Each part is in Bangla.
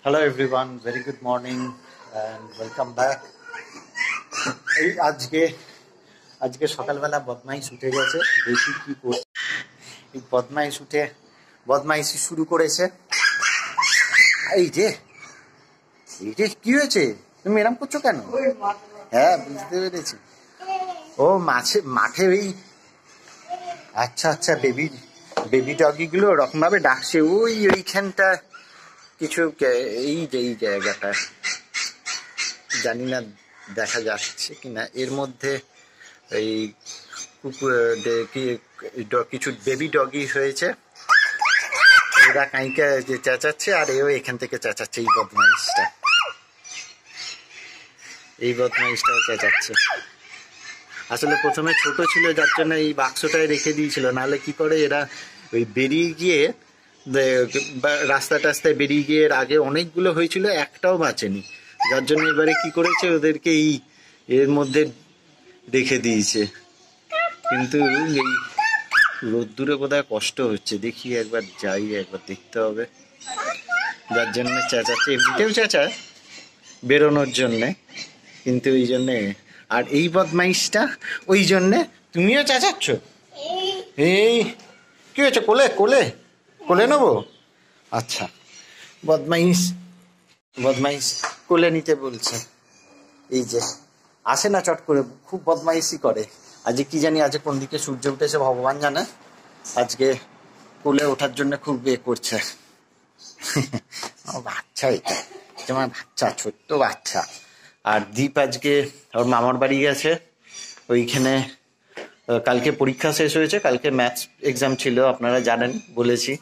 Hello everyone, very good morning and welcome back. এই আজকে সকালবেলা বদমাইশ উঠে গেছে, দেখি কি করছে। এই বদমাইশ উঠে বদমাইশি শুরু করেছে। এই যে কি হয়েছে, তুমি এরকম করছো কেন? হ্যাঁ, বুঝতে পেরেছি। ও মাঠে ওই আচ্ছা বেবি ডগি গুলো ওরকম ভাবে ডাকছে। ওইখানটা কিছু এই জায়গাটা জানি না দেখা যাচ্ছে কিনা, এর মধ্যে এই কিছু বেবি ডগি হয়েছে, এরা কাইকা যে চেঁচাচ্ছে আর এও এখান থেকে চেঁচাচ্ছে। এই বদমাইশটাও চেঁচাচ্ছে। আসলে প্রথমে ছোট ছিল যার জন্য এই বাক্সটায় রেখে দিয়েছিল, নাহলে কি করে এরা ওই বেরিয়ে গিয়ে রাস্তায় বেরিয়ে গিয়ে এর আগে অনেকগুলো হয়েছিল, একটাও বাঁচেনি। যার জন্য এবারে কি করেছে, ওদেরকে এর মধ্যে রেখে দিয়েছে। কিন্তু এই রোদ্দুরে বোধহয় কষ্ট হচ্ছে, দেখি একবার দেখতে হবে। যার জন্য চেঁচাচ্ছে, এমনিতেও চেঁচায় বেরোনোর জন্যে, কিন্তু ওই জন্যে। আর এই বদমাইশটা ওই জন্যে তুমিও চেঁচাচ্ছ। এই কি হয়েছে, কোলে নেবো? আচ্ছা, বদমাইশ কোলে নিতে বলছে। এই যে আসে না চট করে, খুব বদমাইশি করে। আজকে কি জানি, আজকে কোন দিকে সূর্য উঠেছে ভগবান জানে। আজকে কোলে ওঠার জন্য খুব করছে। বাচ্চা, এটা আমার বাচ্চা, ছোট্ট বাচ্চা। আর দীপ আজকে ওর মামার বাড়ি গেছে। ওইখানে কালকে পরীক্ষা শেষ হয়েছে, কালকে ম্যাথস এক্সাম ছিল, আপনারা জানেন, বলেছি।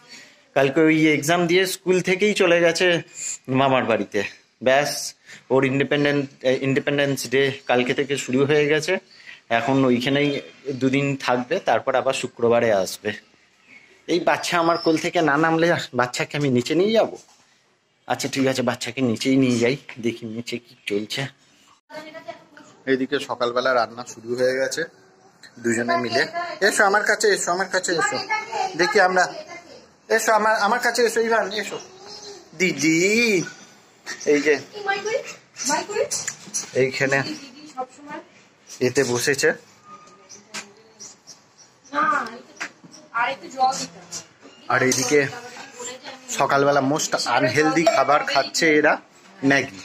কালকে ওই এক্সাম দিয়ে স্কুল থেকেই চলে গেছে মামার বাড়িতে। ব্যাস, ওর ইন্ডিপেন্ডেন্স ডে কালকে থেকে শুরু হয়ে গেছে। এখন ওইখানেই দুদিন থাকবে, তারপর আবার শুক্রবারে আসবে। এই বাচ্চা আমার কোল থেকে না নামলে বাচ্চাকে আমি নিচে নিয়ে যাব? আচ্ছা ঠিক আছে, বাচ্চাকে নিচেই নিয়ে যাই, দেখি নিচে কি চলছে। এইদিকে সকালবেলা রান্না শুরু হয়ে গেছে, দুজনে মিলে। এসো আমার কাছে, এসো দেখি আমরা। এসো আমার কাছে এসো, ইভান এসো। দিদি এই যে এইখানে এতে বসেছে। আর এইদিকে সকালবেলা মোস্ট আনহেলদি খাবার খাচ্ছে এরা, ম্যাগি।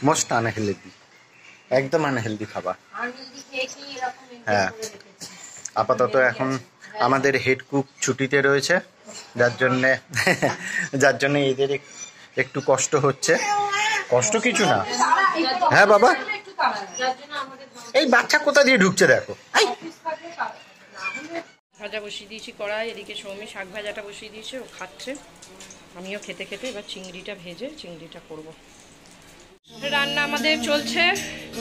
মোস্ট আনহেলদি, একদম আনহেলদি খাবার। হ্যাঁ, আপাতত এখন আমাদের হেড কুক ছুটিতে রয়েছে, যার জন্য এদের একটু কষ্ট হচ্ছে। কষ্ট কিছু না। হ্যাঁ বাবা, এই বাচ্চা কোথা দিয়ে ঢুকছে দেখো। ভাজা বসিয়ে দিয়েছি কড়াই, এদিকে সৌমি শাক ভাজাটা বসিয়ে দিয়েছে, ও খাচ্ছে। আমিও খেতে এবার চিংড়িটা ভেজে চিংড়িটা করব। রান্না আমাদের চলছে,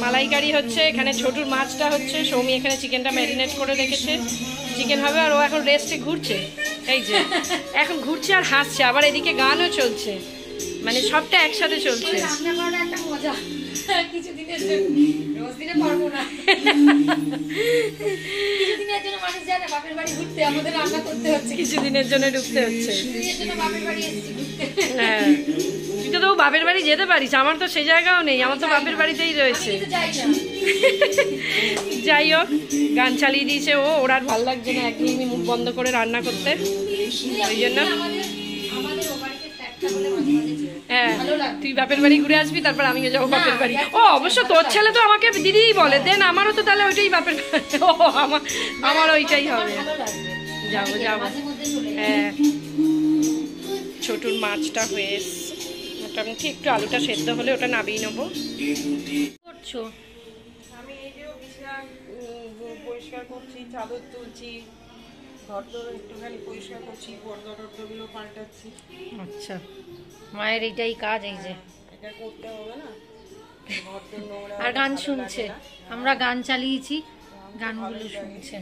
মালাইকারি হচ্ছে, এখানে ছোটুর মাছটা হচ্ছে, সৌমি এখানে চিকেনটা ম্যারিনেট করে রেখেছে, চিকেন হবে। আর ও এখন রেস্টে ঘুরছে, এই যে এখন ঘুরছে আর হাসছে, আবার এদিকে গানও চলছে, মানে সবটা একসাথে চলছে। কিছুদিনের জন্য ঢুকতে হচ্ছে। হ্যাঁ, তুই তো বাপের বাড়ি যেতে পারিস, আমার তো সেই জায়গাও নেই, আমার তো বাপের বাড়িতেই রয়েছে। যাই হোক, গান চালিয়ে দিয়েছে ও, ওর আর ভালো লাগছে না একদমই মুখ বন্ধ করে রান্না করতে, ওই জন্য। হ্যাঁ, তুই বাপের বাড়ি ঘুরে আসবি, তারপর আমিও যাবো বাপের বাড়ি। ও অবশ্য তোর ছেলে তো আমাকে দিদিই বলে, দেন আমারও তো তাহলে ওইটাই বাপের। ও আমার ওইটাই হবে, যাবো। হ্যাঁ, ছোটুর মাছটা হয়ে মোটামুটি, একটু আলুটা সেদ্ধ হলে ওটা নামিয়ে নেবো। করছো? আমি এই যে বিছানা পরিষ্কার করছি, চাদর তুলছি, ঘর একটুখানি পরিষ্কার করছি, পর্দাগুলো পাল্টাচ্ছি। আচ্ছা, মায়ের এইটাই কাজ, এই যে এটা করতে হবে না। আর গান শুনছে, আমরা গান চালিয়েছি, গানগুলো শুনছে।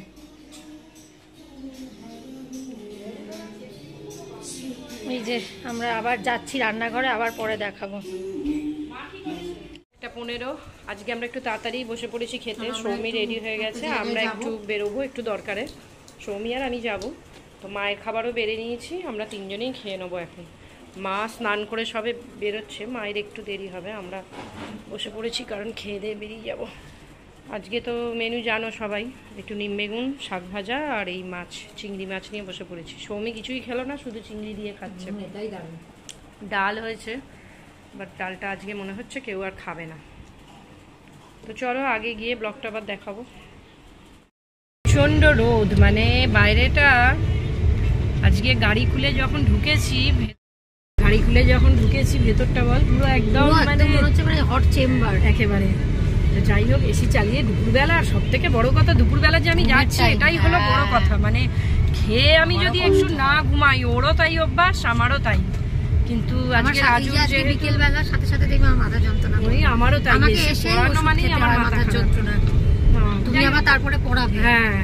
এই যে আমরা আবার যাচ্ছি রান্নাঘরে, আবার পরে দেখাবো। 1:15, আজকে আমরা একটু তাড়াতাড়ি বসে পড়েছি খেতে। সৌমি রেডি হয়ে গেছে, আমরা একটু বেরোবো একটু দরকারে, সৌমি আর আমি যাব। তো মায়ের খাবারও বেড়ে নিয়েছি, আমরা তিনজনেই খেয়ে নেবো এখন। মা স্নান করে সবে বেরোচ্ছে, মায়ের একটু দেরি হবে। আমরা বসে পড়েছি কারণ খেয়ে দিয়ে বেরিয়ে যাব। আজকে তো মেনু জানো সবাই, একটু নিম বেগুন, শাক ভাজা আর এই মাছ, চিংড়ি মাছ নিয়ে বসে পড়েছি। সৌমি কিছুই খেলো না, শুধু চিংড়ি দিয়ে খাচ্ছে। এটাই দারুণ। ডাল হয়েছে, বাট ডালটা আজকে মনে হচ্ছে কেউ আর খাবে না। তো চলো আগে গিয়ে ব্লগটা আবার দেখাবো। প্রচণ্ড রোদ, মানে বাইরেটা আজকে গাড়ি খুলে যখন ঢুকেছি ভেতরটা বল পুরো একদম মানে হট চেম্বার একেবারে। যাই হোক, এসি চালিয়ে দুপুরবেলা, আর সব থেকে বড় কথা দুপুরবেলা যে আমি যাচ্ছি এটাই হলো বড় কথা। মানে খেয়ে আমি যদি একটু না ঘুমাই, ওরও তাই অভ্যাস, আমারও তাই। কিন্তু আজকে রাজু যে বিকেল বেলার সাথে সাথে দেখবে আমার মাথা যন্ত্রণা, ওই আমারও তাই, পড়ানো মানেই আমার মাথা যন্ত্রণা। তুমি আবার তারপরে পড়াবে। হ্যাঁ,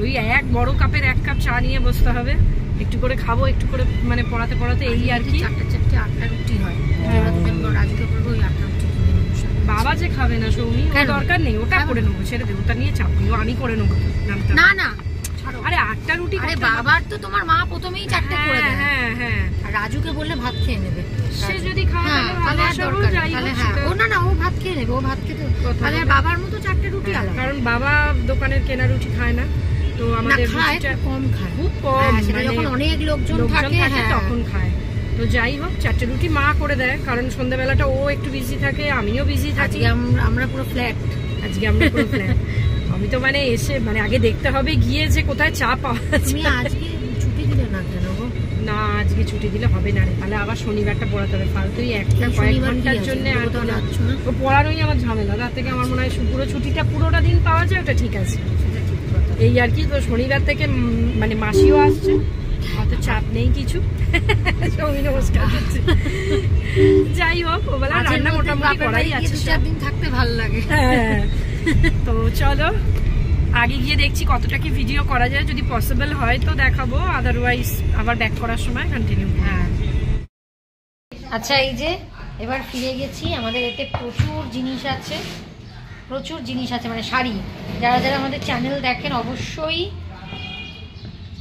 ওই এক বড় কাপের 1 কাপ চা নিয়ে বসতে হবে, একটু করে খাবো, একটু করে মানে পড়াতে এই আর কি। 8টা রুটি হয়, রাজুকে বলবো ওই 8টা রুটি কিনে নেবো। বাবা যে খাবে না সৌমি, দরকার নেই, ওটা করে নেবো, ছেড়ে দেবো, ওটা নিয়ে চাপ নেই, আমি করে নেবো। না না, আরে 8টা রুটি, আরে বাবার তো তোমার মা প্রথমেই 4টে করে দেয়। হ্যাঁ হ্যাঁ, আর রাজুকে বললে ভাত খেয়ে নেবে, সে যদি খায় তাহলে দরকার, তাহলে হ্যাঁ ও না ও ভাত খেয়ে নেবে, ও ভাত খেতে তাহলে বাবার মতো 4টে রুটি আলাদা। কারণ বাবা দোকানের কেনা রুটি খায় না, তো আমাদের রুটিটা কম খায়, খুব কম, মানে যখন অনেক লোকজন থাকে তখন খায়। তো যাই হোক, 4টে রুটি মা করে দেয়, কারণ সন্ধ্যাবেলাটা ও একটু বিজি থাকে, আমিও বিজি থাকি। আমরা পুরো ফ্ল্যাট, আজকে আমরা পুরো ফ্ল্যাট। আমি তো মানে এসে মানে আগে দেখতে হবে গিয়ে যে কোথায় চা পাওয়া যাচ্ছে। আজকে ছুটি দিলে না কেন গো? না, আজকে ছুটি দিলে হবে না রে, তাহলে আবার শনিবারটা পড়াতে হবে। ফালতুই একটা কয়েক ঘন্টার জন্য ও পড়ানোই আমার ঝামেলা। তার থেকে আমার মনে হয় পুরো ছুটিটা পুরোটা দিন পাওয়া যায়, ওটা ঠিক আছে, এই আর কি। তো শনিবার থেকে মানে মাসিও আসছে, অত চাপ নেই কিছু। সৌমি নমস্কার করছে। যাই হোক, ওবেলা রান্না মোটামুটি করাই আছে, 2-4 দিন থাকতে ভালো লাগে। হ্যাঁ, তো চলো আগে গিয়ে দেখছি কতটা কি ভিডিও করা যায়, যদি পসিবল হয় তো দেখাবো, আদারওয়াইজ আবার ব্যাক করার সময় কন্টিনিউ। হ্যাঁ, আচ্ছা, এই যে এবার ফিরে গেছি, আমাদের এতে প্রচুর জিনিস আছে, মানে শাড়ি। যারা যারা আমাদের চ্যানেল দেখেন অবশ্যই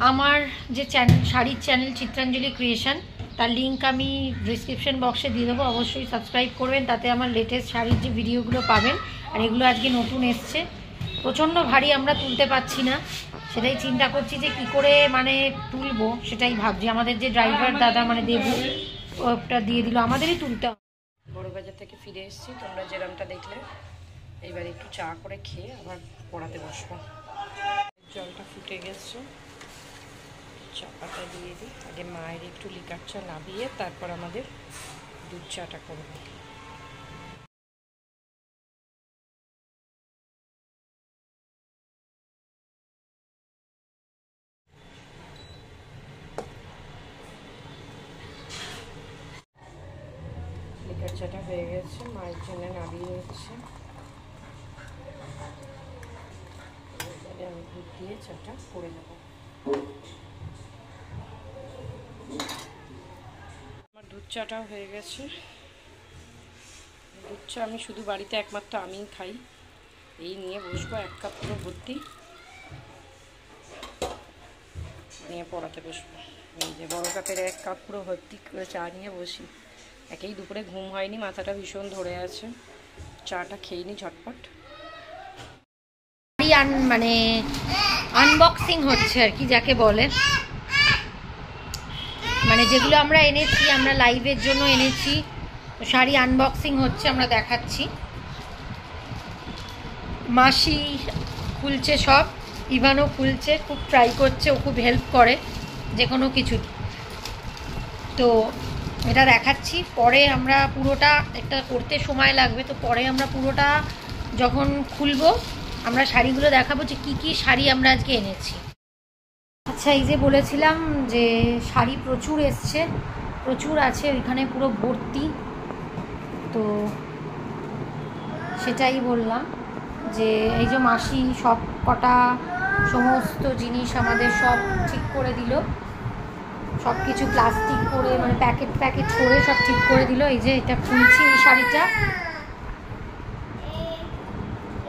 আমার যে চ্যানেল, শাড়ির চ্যানেল চিত্রাঞ্জলি ক্রিয়েশন, তার লিঙ্ক আমি ডিসক্রিপশন বক্সে দিয়ে দেবো, অবশ্যই সাবস্ক্রাইব করবেন, তাতে আমার লেটেস্ট শাড়ির যে ভিডিওগুলো পাবেন। আর এগুলো আজকে নতুন এসছে, প্রচণ্ড ভারী, আমরা তুলতে পারছি না, সেটাই চিন্তা করছি যে কি করে মানে তুলবো, সেটাই ভাবছি। আমাদের যে ড্রাইভার দাদা মানে দেবু, ওটা দিয়ে দিল, আমাদেরই তুলতে হবে। বড় বাজার থেকে ফিরে এসেছি, তোমরা যেরকমটা দেখলে। এইবার একটু চা করে খেয়ে আবার পড়াতে বসবো। জলটা ফুটে গেছে, চাপাটা দিয়ে দিই। আগে মায়ের একটু লিকার চা নামিয়ে তারপর আমাদের দুধ চাটা করবো। লিকার চাটা হয়ে গেছে, মায়ের জন্য নামিয়ে নিচ্ছে। আমি দুধ দিয়ে চাটা করে নেব। আমার দুধ চাটাও হয়ে গেছে। দুধ চা আমি শুধু বাড়িতে একমাত্র আমিই খাই। এই নিয়ে বসবো 1 কাপ পুরো ভর্তি, নিয়ে পড়াতে বসবো। এই যে বড় কাপের 1 কাপ পুরো ভর্তি করে চা নিয়ে বসি। একেই দুপুরে ঘুম হয়নি, মাথাটা ভীষণ ধরে আছে, চাটা খেয়ে নি ঝটপট। মানে আনবক্সিং হচ্ছে আর কি যাকে বলে, মানে যেগুলো আমরা এনেছি, আমরা লাইভের জন্য এনেছি, শাড়ি আনবক্সিং হচ্ছে, আমরা দেখাচ্ছি। মাসি খুলছে সব, ইভানও খুলছে, খুব ট্রাই করছে, ও খুব হেল্প করে যে কোনো কিছু। তো এটা দেখাচ্ছি, পরে আমরা পুরোটা, একটা করতে সময় লাগবে, তো পরে আমরা পুরোটা যখন খুলবো আমরা শাড়িগুলো দেখাবো যে কি কি শাড়ি আমরা আজকে এনেছি। আচ্ছা, এই যে বলেছিলাম যে শাড়ি প্রচুর এসছে, প্রচুর আছে, ওইখানে পুরো ভর্তি। তো সেটাই বললাম যে এই যে মাসি সব কটা সমস্ত জিনিস আমাদের সব ঠিক করে দিল, সব কিছু প্লাস্টিক করে মানে প্যাকেট করে সব ঠিক করে দিল। এই যে এটা খুলছি, এই শাড়িটা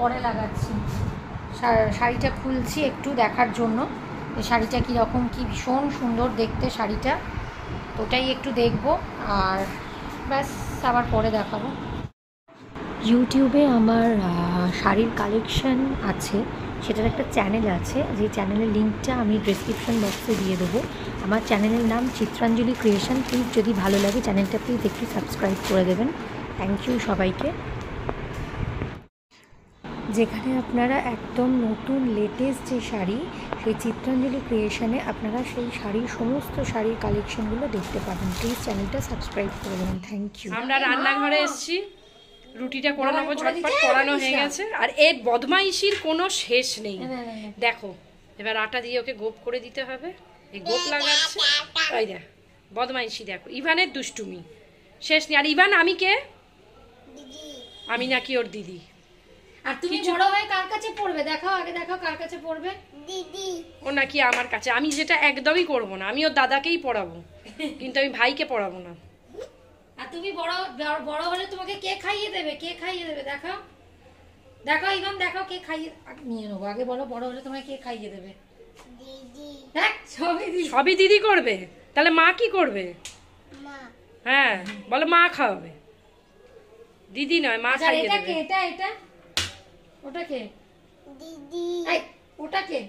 পরে লাগাচ্ছি, শাড়িটা খুলছি একটু দেখার জন্য, এই শাড়িটা কীরকম, কি ভীষণ সুন্দর দেখতে শাড়িটা। তো ওটাই একটু দেখবো আর ব্যাস আবার পরে দেখাবো। ইউটিউবে আমার শাড়ির কালেকশন আছে, সেটার একটা চ্যানেল আছে, যে চ্যানেলের লিঙ্কটা আমি ডেসক্রিপশন বক্সে দিয়ে দেবো। আমার চ্যানেলের নাম চিত্রাঞ্জলি ক্রিয়েশন। প্লিজ যদি ভালো লাগে চ্যানেলটা প্লিজ একটু সাবস্ক্রাইব করে দেবেন। থ্যাংক ইউ সবাইকে। যেখানে আপনারা একদম নতুন লেটেস্ট যে শাড়ি, সেই চিত্রাঞ্জলি ক্রিয়েশনে আপনারা সেই শাড়ির সমস্ত শাড়ির কালেকশনগুলো দেখতে পাবেন। প্লিজ চ্যানেলটা সাবস্ক্রাইব করে দেবেন। Thank you. আমরা রান্নাঘরে এসেছি, রুটিটা করে নেবো, ঝটপট করানো হয়ে গেছে। আর এর বদমাইশির কোনো শেষ নেই। দেখো এবার আটা দিয়ে ওকে গোপ করে দিতে হবে, এই গোপ লাগাচ্ছে। ওই দেখ বদমাইশি, দেখো ইভানের দুষ্টুমি শেষ নেই। আর ইভান আমি কে? আমি নাকি ওর দিদি। আর তুমি বড় হয়ে কার কাছে পড়বে দেখাও, আগে দেখাও কার কাছে পড়বে। দিদি। ও নাকি আমার কাছে। আমি যেটা একদমই করব না, আমি ওর দাদাকেই পড়াবো, কিন্তু আমি ভাইকে পড়াবো না। আর তুমি বড় হলে তোমাকে কে খাইয়ে দেবে? কে খাইয়ে দেবে দেখাও, দেখাও ইভান, দেখাও কে খাইয়ে। নিয়ে নেবো, আগে বলো বড় হলে তোমাকে কে খাইয়ে দেবে? দিদি। দেখ সবই দিদি করবে, তাহলে মা কি করবে? হ্যাঁ বলো মা খাওয়াবে, দিদি নয় মা খাইয়ে দেবে। এটা এটা ওটা কে? দিদি। ওটা কে?